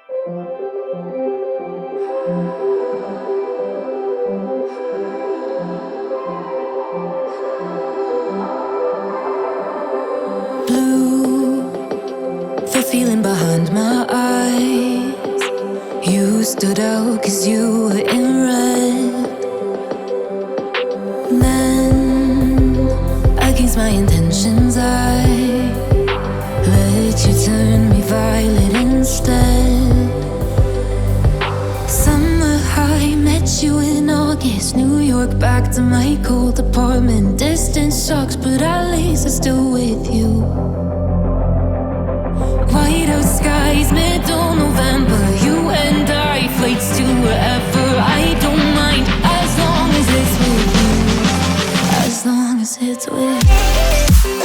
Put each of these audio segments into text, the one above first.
Blue, the feeling behind my eyes. You stood out 'cause you were in red. Then, against my intentions, I let you turn me violet instead. Summer high, met you in August. New York, back to my cold apartment. Distance sucks, but at least I'm still with you. White out skies, middle November. You and I, flights to wherever. I don't mind, as long as it's with you. As long as it's with you.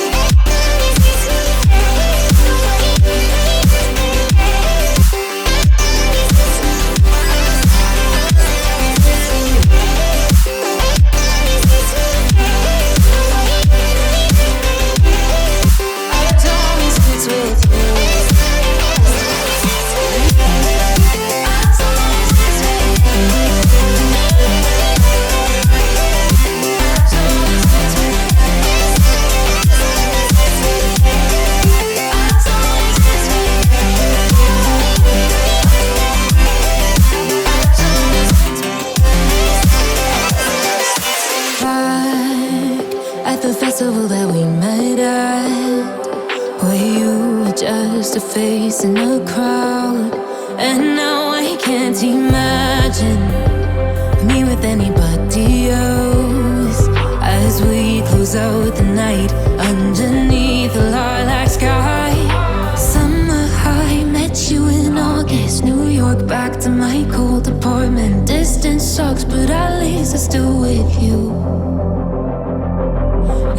That we met at, where you were just a face in a crowd. And now I can't imagine me with anybody else, as we close out the night underneath the lilac sky. Summer high, met you in August. New York, back to my cold apartment. Distance sucks, but at least I'm still with you.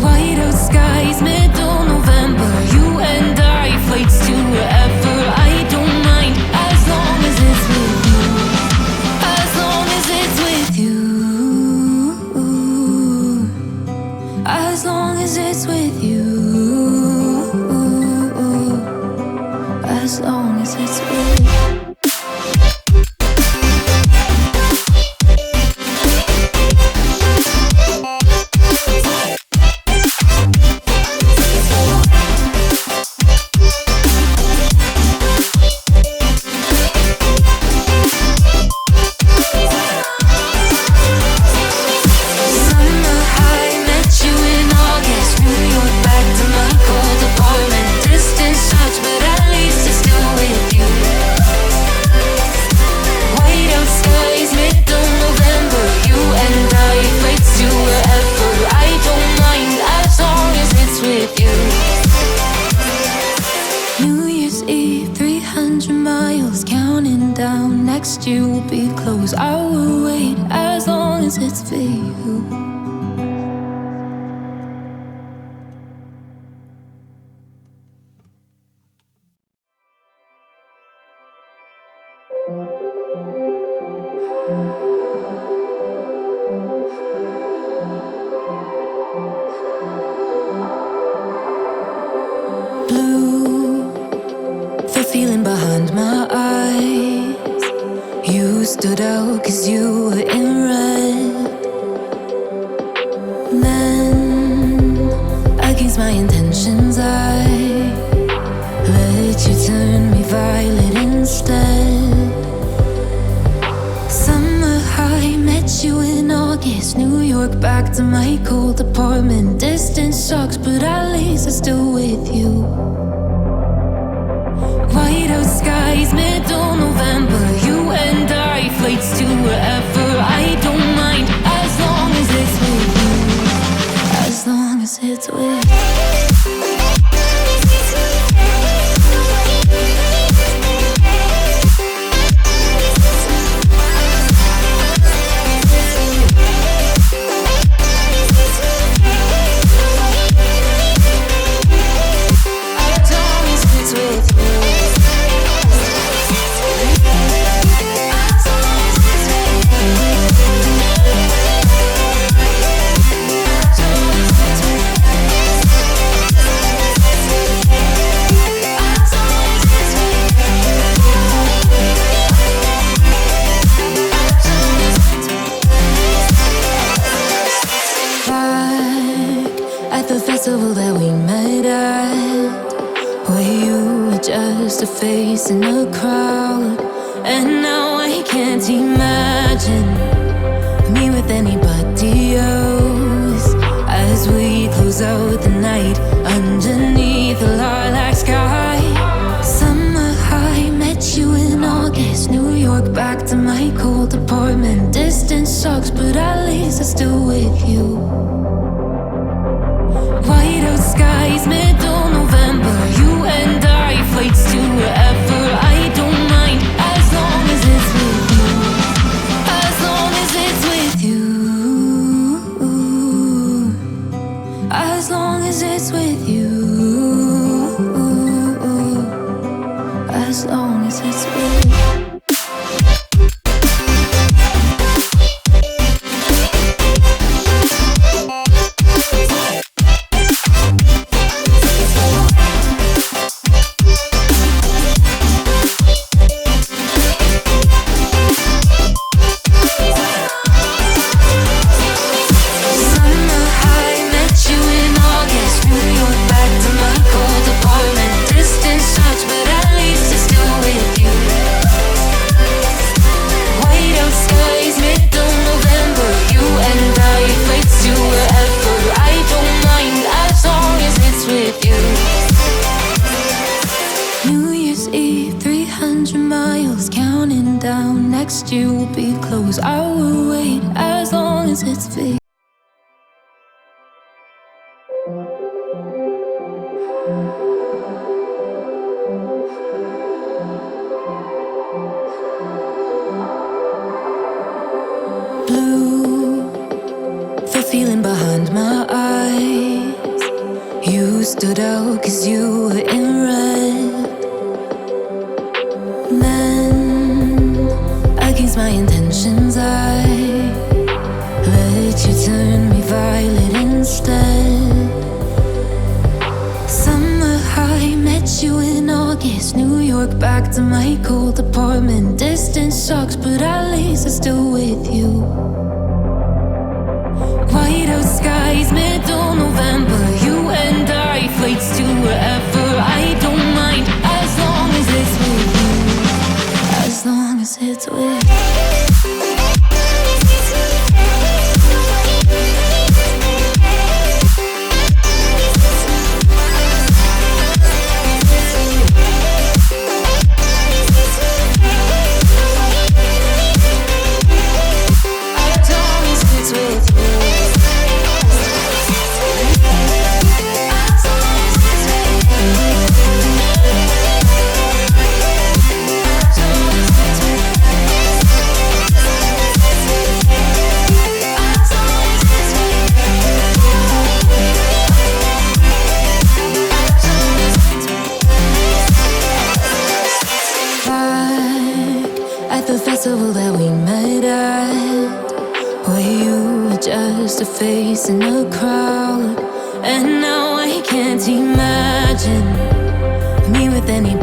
White out skies, middle November. You and I, flights to wherever. I don't mind, as long as it's with you. As long as it's with you. As long as it's with you. As long as it's with you. You will be close. I will wait as long as it's for you. Blue, the feeling behind my eyes. You stood out 'cause you were in red. Then, against my intentions, I let you turn me violet instead. Summer high, met you in August. New York, back to my cold apartment. Distance sucks, but at least I'm still with you. White out skies, middle November. You and I, flights to wherever. I don't mind, as long as it's with you. As long as it's with you. in a crowd. And now I can't imagine me with anybody else. As we close out the night underneath the lilac sky. Summer high, met you in August. New York, back to my cold apartment. Distance sucks, but at least I'm still with you. White out skies, middle November. You and I, flights to wherever. I don't mind, as long as it's with you. As long as it's with you. As long as it's with you. As long as it's with you. Next year will be close. I will wait as long as it's fake. Blue, the feeling behind my eyes. You stood out 'cause you were in red. Against my intentions, I let you turn me violet instead. Summer high, met you in August. New York, back to my cold apartment. Distance sucks, but at least I'm still with you. White out skies, middle November. You and I, flights to wherever. I don't mind, as long as it's with you. As long as it's with you. That we met at, where you were just a face in a crowd. And now I can't imagine me with anybody